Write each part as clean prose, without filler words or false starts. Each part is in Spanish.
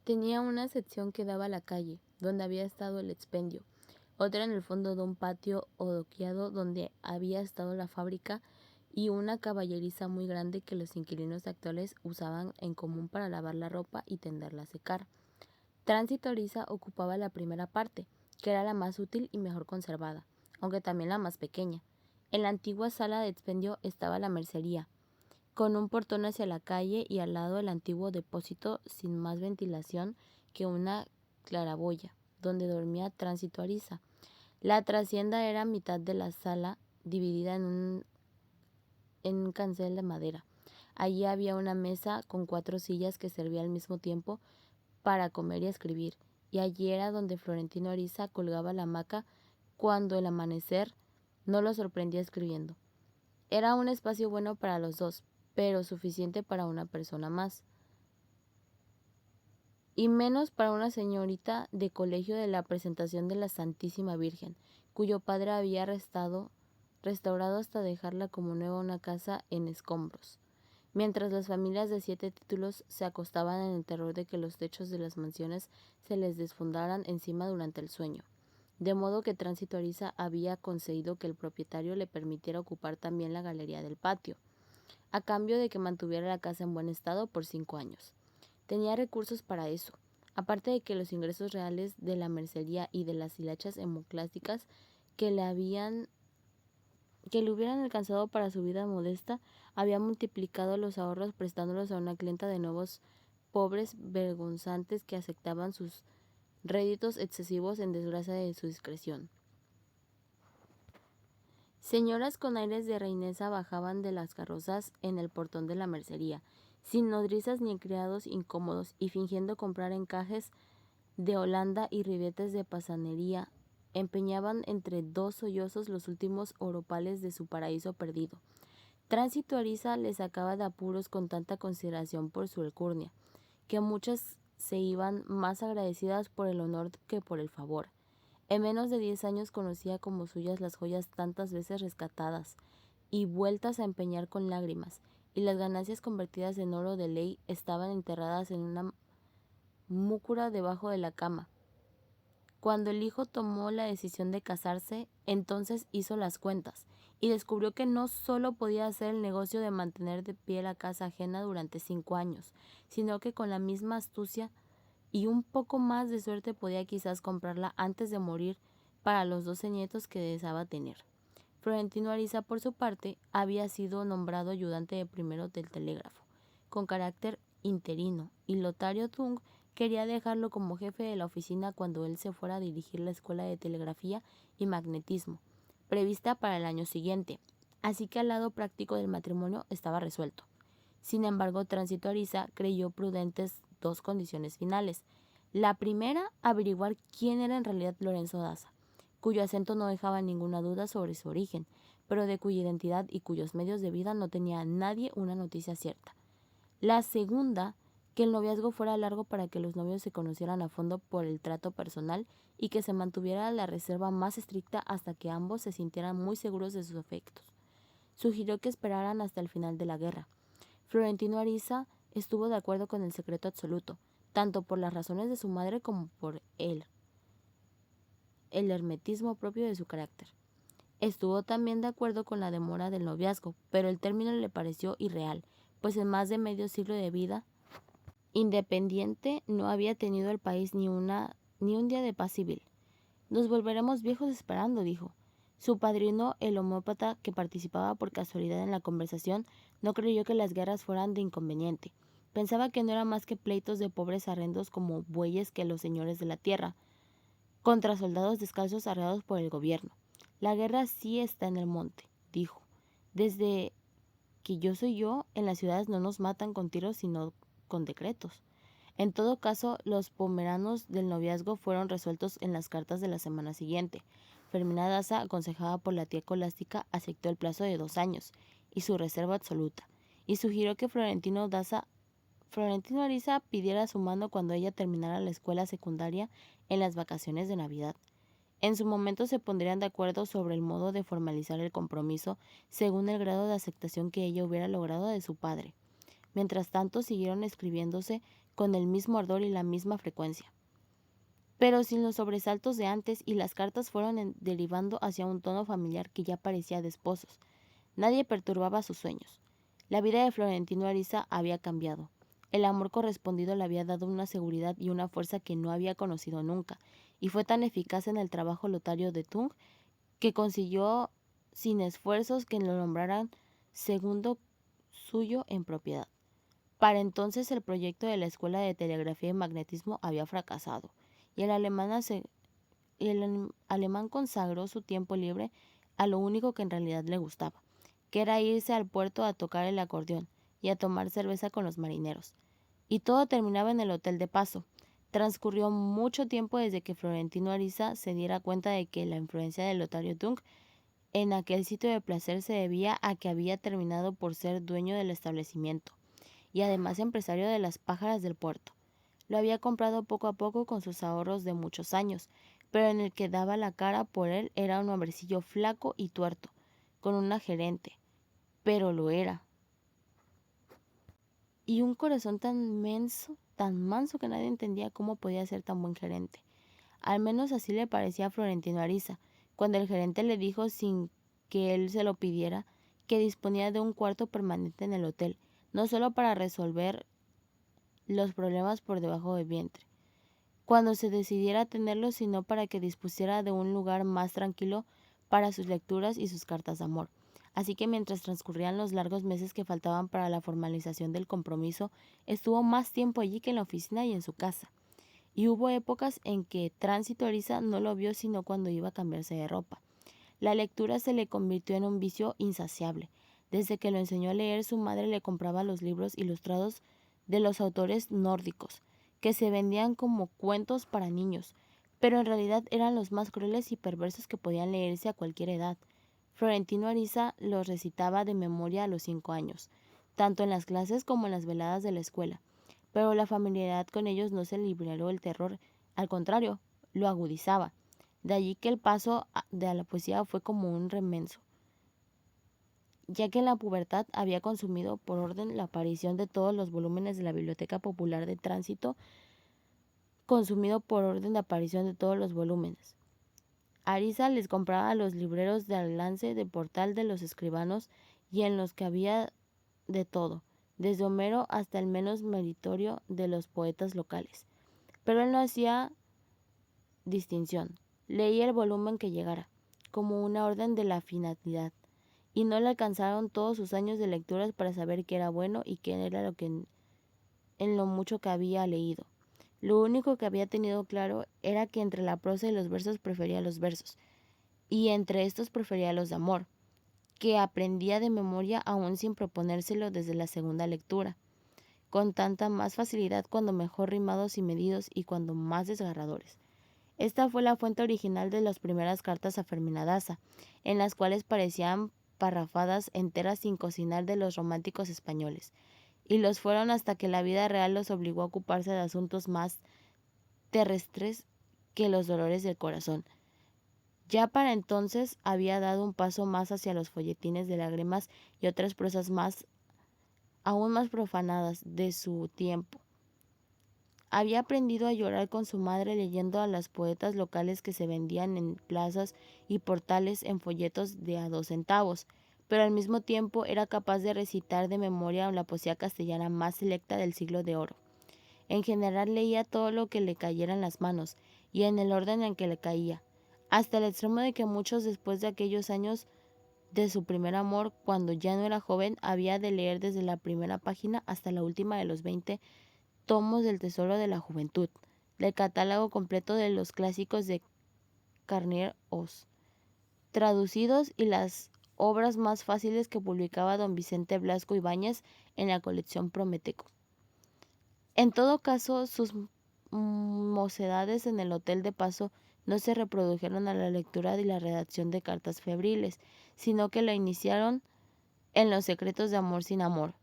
Tenía una sección que daba a la calle, donde había estado el expendio, otra en el fondo de un patio odoqueado donde había estado la fábrica y una caballeriza muy grande que los inquilinos actuales usaban en común para lavar la ropa y tenderla a secar. Tránsito Ariza ocupaba la primera parte, que era la más útil y mejor conservada, aunque también la más pequeña. En la antigua sala de expendio estaba la mercería, con un portón hacia la calle y al lado el antiguo depósito sin más ventilación que una claraboya, donde dormía Tránsito Ariza. La trastienda era mitad de la sala, dividida en un cancel de madera. Allí había una mesa con 4 sillas que servía al mismo tiempo para comer y escribir, y allí era donde Florentino Ariza colgaba la hamaca cuando el amanecer no lo sorprendía escribiendo. Era un espacio bueno para los dos, pero suficiente para una persona más, y menos para una señorita de colegio de la Presentación de la Santísima Virgen, cuyo padre había restaurado hasta dejarla como nueva una casa en escombros, mientras las familias de 7 títulos se acostaban en el terror de que los techos de las mansiones se les desfondaran encima durante el sueño. De modo que Tránsito Ariza había conseguido que el propietario le permitiera ocupar también la galería del patio, a cambio de que mantuviera la casa en buen estado por 5 años. Tenía recursos para eso, aparte de que los ingresos reales de la mercería y de las hilachas hemoclásticas que le hubieran alcanzado para su vida modesta, había multiplicado los ahorros prestándolos a una clienta de nuevos pobres vergonzantes que aceptaban sus réditos excesivos en desgracia de su discreción. Señoras con aires de reinesa bajaban de las carrozas en el portón de la mercería, sin nodrizas ni criados incómodos, y fingiendo comprar encajes de Holanda y ribetes de pasanería, empeñaban entre 2 sollozos los últimos oropales de su paraíso perdido. Tránsito Ariza les sacaba de apuros con tanta consideración por su alcurnia, que muchas se iban más agradecidas por el honor que por el favor. En menos de 10 años conocía como suyas las joyas tantas veces rescatadas y vueltas a empeñar con lágrimas, y las ganancias convertidas en oro de ley estaban enterradas en una múcura debajo de la cama. Cuando el hijo tomó la decisión de casarse, entonces hizo las cuentas y descubrió que no solo podía hacer el negocio de mantener de pie la casa ajena durante 5 años, sino que con la misma astucia y un poco más de suerte podía quizás comprarla antes de morir para los 12 nietos que deseaba tener. Florentino Ariza, por su parte, había sido nombrado ayudante de primero del telégrafo, con carácter interino, y Lotario Tung quería dejarlo como jefe de la oficina cuando él se fuera a dirigir la escuela de telegrafía y magnetismo, prevista para el año siguiente, así que al lado práctico del matrimonio estaba resuelto. Sin embargo, Tránsito Ariza creyó prudentes 2 condiciones finales. La primera, averiguar quién era en realidad Lorenzo Daza, cuyo acento no dejaba ninguna duda sobre su origen, pero de cuya identidad y cuyos medios de vida no tenía nadie una noticia cierta. La segunda, que el noviazgo fuera largo para que los novios se conocieran a fondo por el trato personal y que se mantuviera la reserva más estricta hasta que ambos se sintieran muy seguros de sus afectos. Sugirió que esperaran hasta el final de la guerra. Florentino Ariza estuvo de acuerdo con el secreto absoluto, tanto por las razones de su madre como por el hermetismo propio de su carácter. Estuvo también de acuerdo con la demora del noviazgo, pero el término le pareció irreal, pues en más de medio siglo de vida independiente no había tenido el país ni un día de paz civil. Nos volveremos viejos esperando, dijo. Su padrino, el homópata que participaba por casualidad en la conversación, no creyó que las guerras fueran de inconveniente. Pensaba que no eran más que pleitos de pobres arrendos como bueyes que los señores de la tierra, contra soldados descalzos arreados por el gobierno. La guerra sí está en el monte, dijo. Desde que yo soy yo, en las ciudades no nos matan con tiros sino con decretos. En todo caso, los pomeranos del noviazgo fueron resueltos en las cartas de la semana siguiente. Fermina Daza, aconsejada por la tía Colástica, aceptó el plazo de 2 años y su reserva absoluta, y sugirió que Florentino Ariza pidiera su mano cuando ella terminara la escuela secundaria en las vacaciones de Navidad. En su momento se pondrían de acuerdo sobre el modo de formalizar el compromiso según el grado de aceptación que ella hubiera logrado de su padre. Mientras tanto, siguieron escribiéndose con el mismo ardor y la misma frecuencia, pero sin los sobresaltos de antes, y las cartas fueron derivando hacia un tono familiar que ya parecía de esposos. Nadie perturbaba sus sueños. La vida de Florentino Ariza había cambiado. El amor correspondido le había dado una seguridad y una fuerza que no había conocido nunca, y fue tan eficaz en el trabajo lotario de Tung que consiguió sin esfuerzos que lo nombraran segundo suyo en propiedad. Para entonces el proyecto de la Escuela de Telegrafía y Magnetismo había fracasado, y el alemán consagró su tiempo libre a lo único que en realidad le gustaba, que era irse al puerto a tocar el acordeón y a tomar cerveza con los marineros. Y todo terminaba en el Hotel de Paso. Transcurrió mucho tiempo desde que Florentino Ariza se diera cuenta de que la influencia de Lotario Dunk en aquel sitio de placer se debía a que había terminado por ser dueño del establecimiento y además empresario de las pájaras del puerto. Lo había comprado poco a poco con sus ahorros de muchos años, pero en el que daba la cara por él era un hombrecillo flaco y tuerto, con una gerente, pero lo era, y un corazón tan manso que nadie entendía cómo podía ser tan buen gerente. Al menos así le parecía a Florentino Ariza, cuando el gerente le dijo sin que él se lo pidiera que disponía de un cuarto permanente en el hotel, no solo para resolver los problemas por debajo del vientre, cuando se decidiera a tenerlo, sino para que dispusiera de un lugar más tranquilo para sus lecturas y sus cartas de amor. Así que mientras transcurrían los largos meses que faltaban para la formalización del compromiso, estuvo más tiempo allí que en la oficina y en su casa. Y hubo épocas en que Tránsito Ariza no lo vio sino cuando iba a cambiarse de ropa. La lectura se le convirtió en un vicio insaciable. Desde que lo enseñó a leer, su madre le compraba los libros ilustrados de los autores nórdicos, que se vendían como cuentos para niños, pero en realidad eran los más crueles y perversos que podían leerse a cualquier edad. Florentino Ariza los recitaba de memoria a los 5 años, tanto en las clases como en las veladas de la escuela, pero la familiaridad con ellos no se libró del terror, al contrario, lo agudizaba. De allí que el paso de la poesía fue como un remenso, ya que en la pubertad había consumido por orden la aparición de todos los volúmenes de la Biblioteca Popular de Tránsito, consumido por orden de aparición de todos los volúmenes. Ariza les compraba a los libreros de Alcance de Portal de los Escribanos, y en los que había de todo, desde Homero hasta el menos meritorio de los poetas locales. Pero él no hacía distinción. Leía el volumen que llegara, como una orden de la finalidad, y no le alcanzaron todos sus años de lecturas para saber qué era bueno y qué era lo que en lo mucho que había leído. Lo único que había tenido claro era que entre la prosa y los versos prefería los versos, y entre estos prefería los de amor, que aprendía de memoria aún sin proponérselo desde la segunda lectura, con tanta más facilidad cuando mejor rimados y medidos y cuando más desgarradores. Esta fue la fuente original de las primeras cartas a Fermina Daza, en las cuales parecían parrafadas enteras sin cocinar de los románticos españoles, y los fueron hasta que la vida real los obligó a ocuparse de asuntos más terrestres que los dolores del corazón. Ya para entonces había dado un paso más hacia los folletines de lágrimas y otras prosas aún más profanadas de su tiempo. Había aprendido a llorar con su madre leyendo a las poetas locales que se vendían en plazas y portales en folletos de a 2 centavos, pero al mismo tiempo era capaz de recitar de memoria la poesía castellana más selecta del siglo de oro. En general leía todo lo que le cayera en las manos, y en el orden en que le caía, hasta el extremo de que muchos después de aquellos años de su primer amor, cuando ya no era joven, había de leer desde la primera página hasta la última de los 20 tomos del Tesoro de la Juventud, del catálogo completo de los clásicos de Carnier Oz, traducidos, y las obras más fáciles que publicaba don Vicente Blasco Ibáñez en la colección Prometeco. En todo caso, sus mocedades en el Hotel de Paso no se reprodujeron a la lectura y la redacción de cartas febriles, sino que la iniciaron en los secretos de amor sin amor.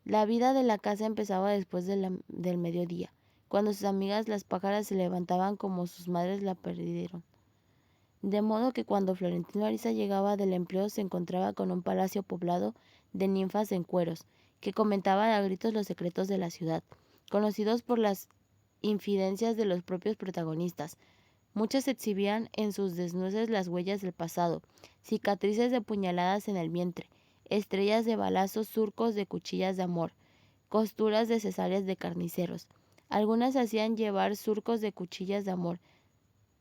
La vida de la casa empezaba después del mediodía, cuando sus amigas las pájaras se levantaban como sus madres la perdieron. De modo que cuando Florentino Ariza llegaba del empleo se encontraba con un palacio poblado de ninfas en cueros, que comentaban a gritos los secretos de la ciudad, conocidos por las infidencias de los propios protagonistas. Muchas exhibían en sus desnudos las huellas del pasado, cicatrices de puñaladas en el vientre, estrellas de balazos, surcos de cuchillas de amor, costuras de cesáreas de carniceros. Algunas hacían llevar surcos de cuchillas de amor.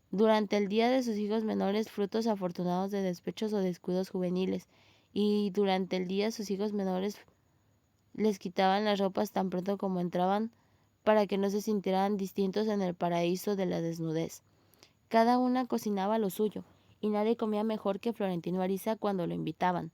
Durante el día de sus hijos menores, frutos afortunados de despechos o descuidos juveniles, y durante el día sus hijos menores les quitaban las ropas tan pronto como entraban para que no se sintieran distintos en el paraíso de la desnudez. Cada una cocinaba lo suyo, y nadie comía mejor que Florentino Ariza cuando lo invitaban,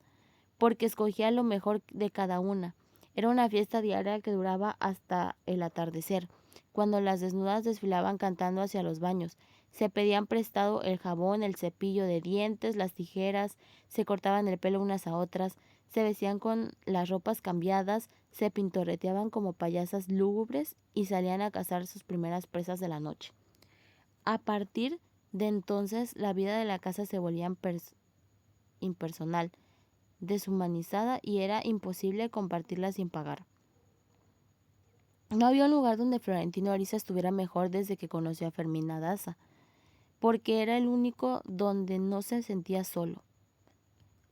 porque escogía lo mejor de cada una. Era una fiesta diaria que duraba hasta el atardecer, cuando las desnudas desfilaban cantando hacia los baños. Se pedían prestado el jabón, el cepillo de dientes, las tijeras, se cortaban el pelo unas a otras, se vestían con las ropas cambiadas, se pintorreteaban como payasas lúgubres y salían a cazar sus primeras presas de la noche. A partir de entonces, la vida de la casa se volvía impersonal, deshumanizada, y era imposible compartirla sin pagar. No había un lugar donde Florentino Ariza estuviera mejor desde que conoció a Fermina Daza, porque era el único donde no se sentía solo.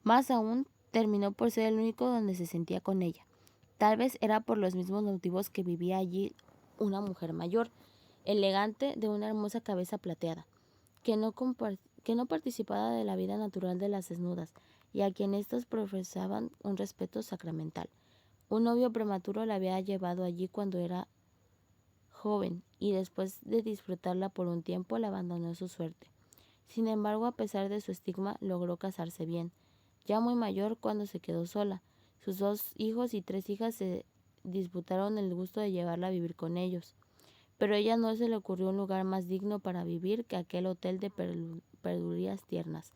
Más aún, terminó por ser el único donde se sentía con ella. Tal vez era por los mismos motivos que vivía allí una mujer mayor, elegante, de una hermosa cabeza plateada, que no participaba de la vida natural de las desnudas, y a quien éstas profesaban un respeto sacramental. Un novio prematuro la había llevado allí cuando era joven, y después de disfrutarla por un tiempo la abandonó a su suerte. Sin embargo, a pesar de su estigma, logró casarse bien, ya muy mayor cuando se quedó sola. Sus 2 hijos y 3 hijas se disputaron el gusto de llevarla a vivir con ellos, pero a ella no se le ocurrió un lugar más digno para vivir que aquel hotel de perdurías tiernas.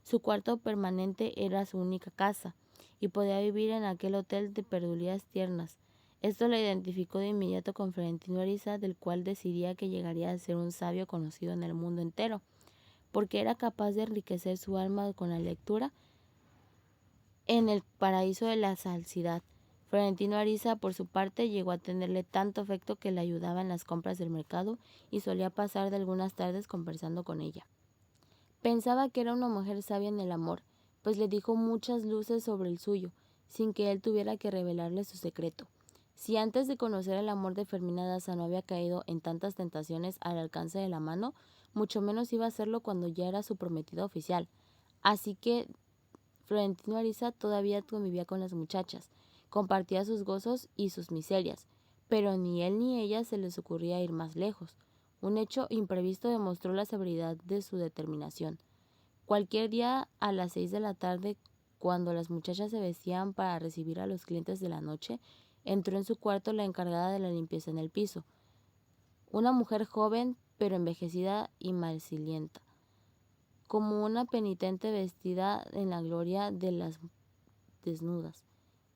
Su cuarto permanente era su única casa, y podía vivir en aquel hotel de perdurías tiernas. Esto la identificó de inmediato con Florentino Ariza, del cual decidía que llegaría a ser un sabio conocido en el mundo entero, porque era capaz de enriquecer su alma con la lectura en el paraíso de la falsidad. Florentino Ariza, por su parte, llegó a tenerle tanto afecto que le ayudaba en las compras del mercado y solía pasar de algunas tardes conversando con ella. Pensaba que era una mujer sabia en el amor, pues le dijo muchas luces sobre el suyo, sin que él tuviera que revelarle su secreto. Si antes de conocer el amor de Fermina Daza no había caído en tantas tentaciones al alcance de la mano, mucho menos iba a hacerlo cuando ya era su prometida oficial. Así que Florentino Ariza todavía convivía con las muchachas, compartía sus gozos y sus miserias, pero ni él ni ella se les ocurría ir más lejos. Un hecho imprevisto demostró la severidad de su determinación. Cualquier día a las 6 de la tarde, cuando las muchachas se vestían para recibir a los clientes de la noche, entró en su cuarto la encargada de la limpieza en el piso, una mujer joven pero envejecida y macilienta, como una penitente vestida en la gloria de las desnudas.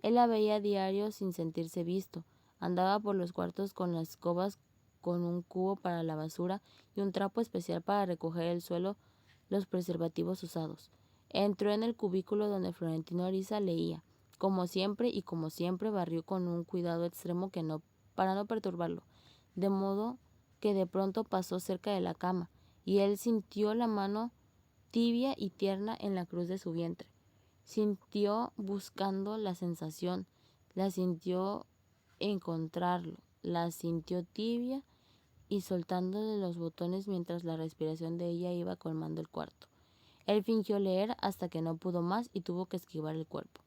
Él la veía a diario sin sentirse visto. Andaba por los cuartos con las escobas, con un cubo para la basura y un trapo especial para recoger el suelo los preservativos usados. Entró en el cubículo donde Florentino Ariza leía. Como siempre y como siempre barrió con un cuidado extremo para no perturbarlo, de modo que de pronto pasó cerca de la cama, y él sintió la mano tibia y tierna en la cruz de su vientre. Sintió buscando la sensación, la sintió encontrarlo, la sintió tibia y soltándole los botones mientras la respiración de ella iba colmando el cuarto. Él fingió leer hasta que no pudo más y tuvo que esquivar el cuerpo.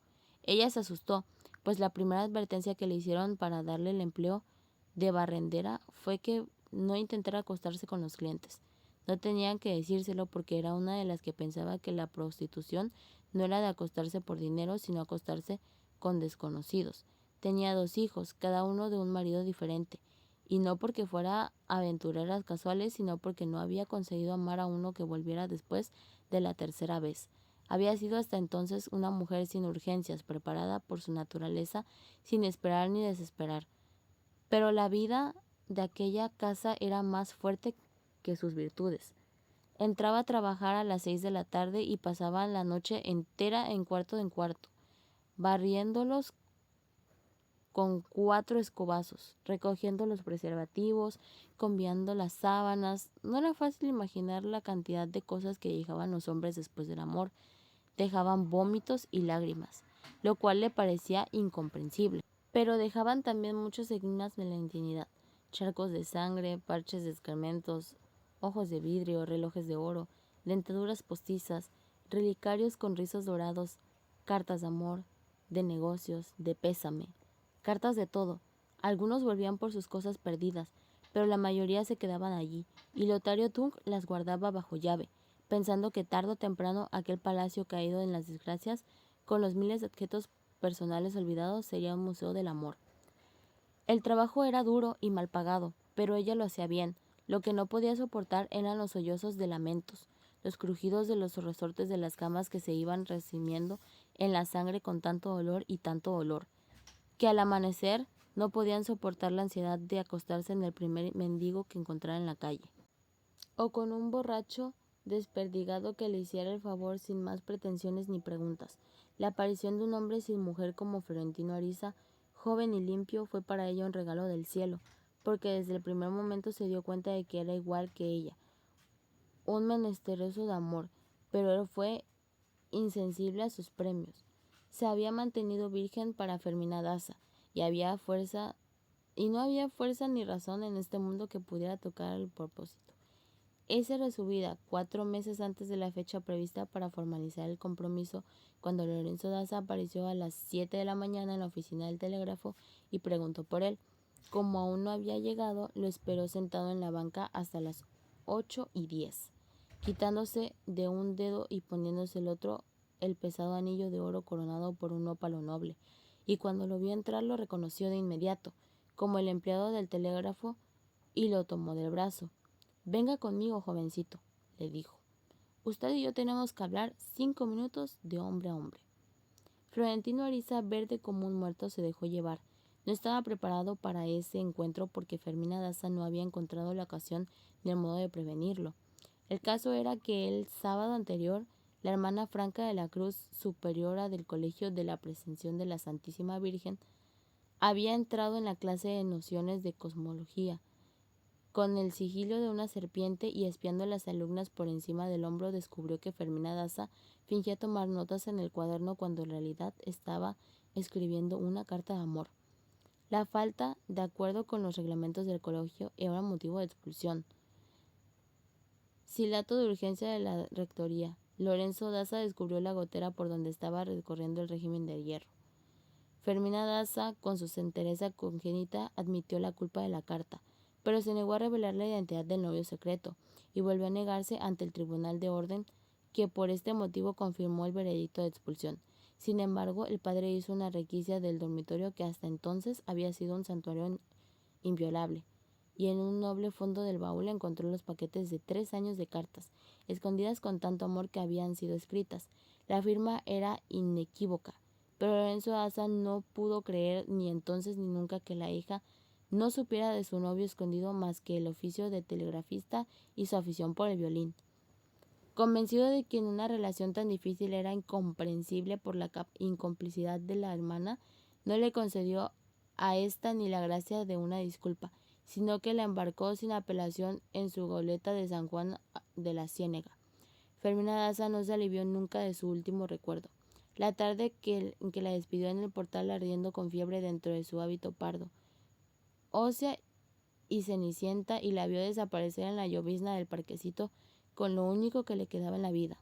Ella se asustó, pues la primera advertencia que le hicieron para darle el empleo de barrendera fue que no intentara acostarse con los clientes. No tenían que decírselo porque era una de las que pensaba que la prostitución no era de acostarse por dinero, sino acostarse con desconocidos. Tenía 2 hijos, cada uno de un marido diferente, y no porque fuera aventureras casuales, sino porque no había conseguido amar a uno que volviera después de la tercera vez. Había sido hasta entonces una mujer sin urgencias, preparada por su naturaleza, sin esperar ni desesperar. Pero la vida de aquella casa era más fuerte que sus virtudes. Entraba a trabajar a las 6 de la tarde y pasaba la noche entera en cuarto, barriéndolos con 4 escobazos, recogiendo los preservativos, cambiando las sábanas. No era fácil imaginar la cantidad de cosas que dejaban los hombres después del amor. Dejaban vómitos y lágrimas, lo cual le parecía incomprensible. Pero dejaban también muchos signos de la intimidad, charcos de sangre, parches de excrementos, ojos de vidrio, relojes de oro, dentaduras postizas, relicarios con rizos dorados, cartas de amor, de negocios, de pésame, cartas de todo. Algunos volvían por sus cosas perdidas, pero la mayoría se quedaban allí, y Lotario Tung las guardaba bajo llave, pensando que tarde o temprano aquel palacio caído en las desgracias, con los miles de objetos personales olvidados, sería un museo del amor. El trabajo era duro y mal pagado, pero ella lo hacía bien. Lo que no podía soportar eran los sollozos de lamentos, los crujidos de los resortes de las camas que se iban resimiendo en la sangre con tanto dolor y tanto dolor, que al amanecer no podían soportar la ansiedad de acostarse en el primer mendigo que encontrara en la calle, o con un borracho desperdigado que le hiciera el favor sin más pretensiones ni preguntas. La aparición de un hombre sin mujer como Florentino Ariza, joven y limpio, fue para ella un regalo del cielo, porque desde el primer momento se dio cuenta de que era igual que ella, un menesteroso de amor, pero él fue insensible a sus premios. Se había mantenido virgen para Fermina Daza, y no había fuerza ni razón en este mundo que pudiera tocar el propósito. Esa era su vida, 4 meses antes de la fecha prevista para formalizar el compromiso, cuando Lorenzo Daza apareció a las 7 de la mañana en la oficina del telégrafo y preguntó por él. Como aún no había llegado, lo esperó sentado en la banca hasta las 8:10, quitándose de un dedo y poniéndose el otro el pesado anillo de oro coronado por un ópalo noble, y cuando lo vio entrar lo reconoció de inmediato, como el empleado del telégrafo, y lo tomó del brazo. «Venga conmigo, jovencito», le dijo. «Usted y yo tenemos que hablar 5 minutos de hombre a hombre». Florentino Ariza, verde como un muerto, se dejó llevar. No estaba preparado para ese encuentro porque Fermina Daza no había encontrado la ocasión ni el modo de prevenirlo. El caso era que el sábado anterior, la hermana Franca de la Cruz, superiora del Colegio de la Presención de la Santísima Virgen, había entrado en la clase de nociones de cosmología, con el sigilo de una serpiente, y espiando a las alumnas por encima del hombro descubrió que Fermina Daza fingía tomar notas en el cuaderno cuando en realidad estaba escribiendo una carta de amor. La falta de acuerdo con los reglamentos del colegio era motivo de expulsión. Silato de urgencia de la rectoría. Lorenzo Daza descubrió la gotera por donde estaba recorriendo el régimen del hierro. Fermina Daza, con su entereza congénita, admitió la culpa de la carta, pero se negó a revelar la identidad del novio secreto, y volvió a negarse ante el Tribunal de Orden, que por este motivo confirmó el veredicto de expulsión. Sin embargo, el padre hizo una requisa del dormitorio que hasta entonces había sido un santuario inviolable, y en un noble fondo del baúl encontró los paquetes de 3 años de cartas, escondidas con tanto amor que habían sido escritas. La firma era inequívoca, pero Lorenzo Daza no pudo creer ni entonces ni nunca que la hija no supiera de su novio escondido más que el oficio de telegrafista y su afición por el violín. Convencido de que en una relación tan difícil era incomprensible por la incomplicidad de la hermana, no le concedió a ésta ni la gracia de una disculpa, sino que la embarcó sin apelación en su goleta de San Juan de la Ciénega. Fermina Daza no se alivió nunca de su último recuerdo. La tarde en que la despidió en el portal ardiendo con fiebre dentro de su hábito pardo, ósea y cenicienta, y la vio desaparecer en la llovizna del parquecito con lo único que le quedaba en la vida,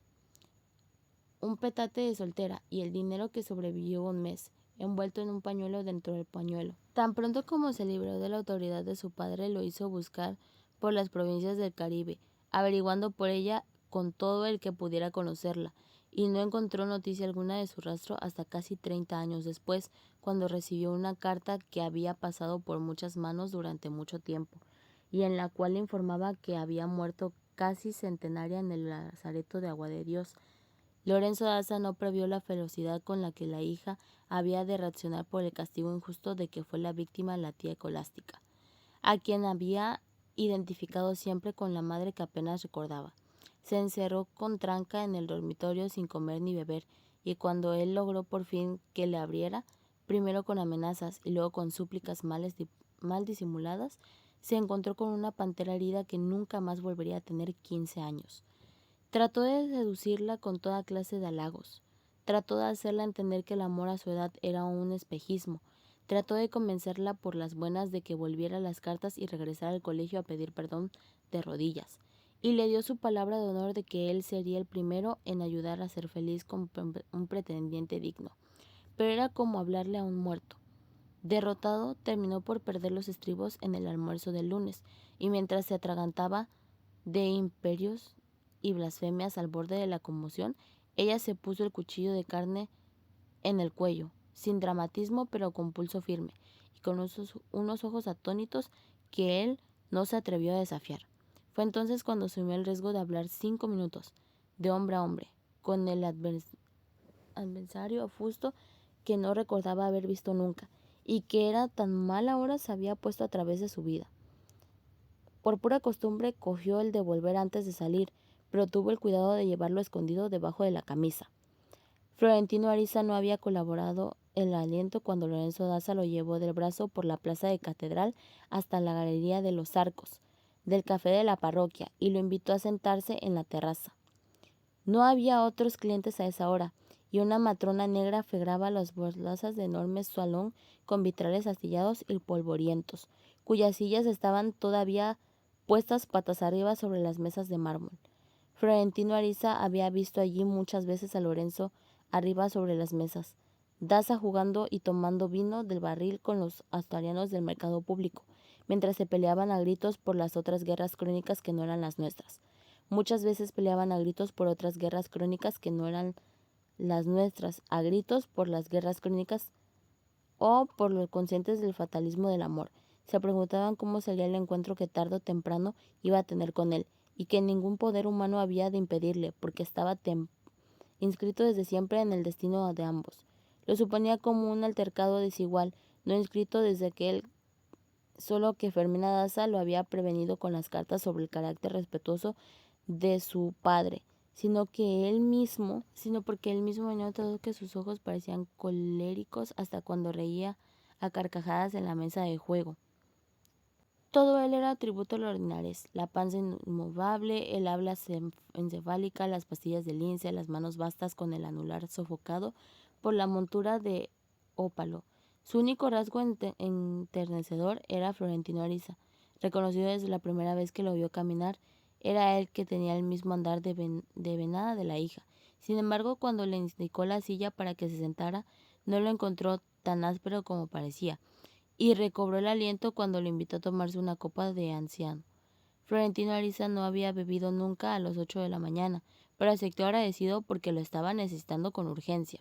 un petate de soltera, y el dinero que sobrevivió un mes, envuelto en un pañuelo dentro del pañuelo. Tan pronto como se libró de la autoridad de su padre, lo hizo buscar por las provincias del Caribe, averiguando por ella con todo el que pudiera conocerla, y no encontró noticia alguna de su rastro hasta casi 30 años después, cuando recibió una carta que había pasado por muchas manos durante mucho tiempo, y en la cual le informaba que había muerto casi centenaria en el lazareto de Agua de Dios. Lorenzo Daza no previó la ferocidad con la que la hija había de reaccionar por el castigo injusto de que fue la víctima la tía Escolástica, a quien había identificado siempre con la madre que apenas recordaba. Se encerró con tranca en el dormitorio sin comer ni beber, y cuando él logró por fin que le abriera, primero con amenazas y luego con súplicas mal disimuladas, se encontró con una pantera herida que nunca más volvería a tener 15 años. Trató de seducirla con toda clase de halagos. Trató de hacerla entender que el amor a su edad era un espejismo. Trató de convencerla por las buenas de que volviera a las cartas y regresara al colegio a pedir perdón de rodillas. Y le dio su palabra de honor de que él sería el primero en ayudar a ser feliz con un pretendiente digno. Pero era como hablarle a un muerto. Derrotado, terminó por perder los estribos en el almuerzo del lunes, y mientras se atragantaba de imperios y blasfemias al borde de la conmoción, ella se puso el cuchillo de carne en el cuello, sin dramatismo pero con pulso firme, y con unos ojos atónitos que él no se atrevió a desafiar. Fue entonces cuando asumió el riesgo de hablar 5 minutos, de hombre a hombre, con el adversario afusto que no recordaba haber visto nunca, y que era tan mala hora se había puesto a través de su vida. Por pura costumbre cogió el de volver antes de salir, pero tuvo el cuidado de llevarlo escondido debajo de la camisa. Florentino Ariza no había colaborado el aliento cuando Lorenzo Daza lo llevó del brazo por la plaza de Catedral hasta la galería de los Arcos, del café de la parroquia, y lo invitó a sentarse en la terraza. No había otros clientes a esa hora, y una matrona negra fegraba las baldosas de enorme salón con vitrales astillados y polvorientos, cuyas sillas estaban todavía puestas patas arriba sobre las mesas de mármol. Florentino Ariza había visto allí muchas veces a Lorenzo arriba sobre las mesas, Daza jugando y tomando vino del barril con los asturianos del mercado público, mientras se peleaban a gritos por las otras guerras crónicas que no eran las nuestras. Muchas veces peleaban a gritos por otras guerras crónicas que no eran las nuestras, a gritos por las guerras crónicas o por los conscientes del fatalismo del amor. Se preguntaban cómo sería el encuentro que tarde o temprano iba a tener con él, y que ningún poder humano había de impedirle, porque estaba inscrito desde siempre en el destino de ambos. Lo suponía como un altercado desigual, no inscrito desde aquel, solo que Fermina Daza lo había prevenido con las cartas sobre el carácter respetuoso de su padre, sino porque él mismo había notado que sus ojos parecían coléricos hasta cuando reía a carcajadas en la mesa de juego. Todo él era tributo a la ordinariez, la panza inmovable, el habla encefálica, las pastillas de lince, las manos vastas con el anular sofocado por la montura de ópalo. Su único rasgo enternecedor era Florentino Ariza, reconocido desde la primera vez que lo vio caminar. Era él que tenía el mismo andar de venada de la hija. Sin embargo, cuando le indicó la silla para que se sentara, no lo encontró tan áspero como parecía, y recobró el aliento cuando lo invitó a tomarse una copa de anciano. Florentino Ariza no había bebido nunca a las 8 de la mañana, pero aceptó agradecido porque lo estaba necesitando con urgencia.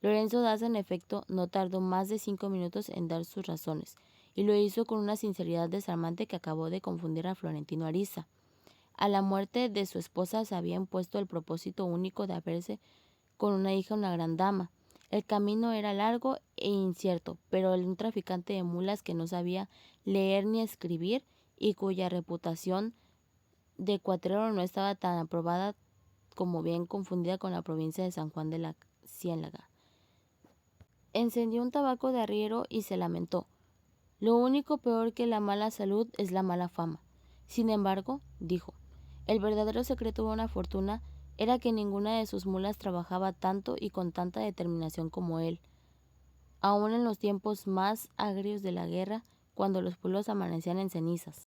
Lorenzo Daza, en efecto, no tardó más de 5 minutos en dar sus razones, y lo hizo con una sinceridad desarmante que acabó de confundir a Florentino Ariza. A la muerte de su esposa se había impuesto el propósito único de hacerse con una hija una gran dama. El camino era largo e incierto, pero un traficante de mulas que no sabía leer ni escribir y cuya reputación de cuatrero no estaba tan aprobada como bien confundida con la provincia de San Juan de la Ciénaga, encendió un tabaco de arriero y se lamentó. Lo único peor que la mala salud es la mala fama. Sin embargo, dijo, el verdadero secreto de una fortuna era que ninguna de sus mulas trabajaba tanto y con tanta determinación como él. Aun en los tiempos más agrios de la guerra, cuando los pueblos amanecían en cenizas,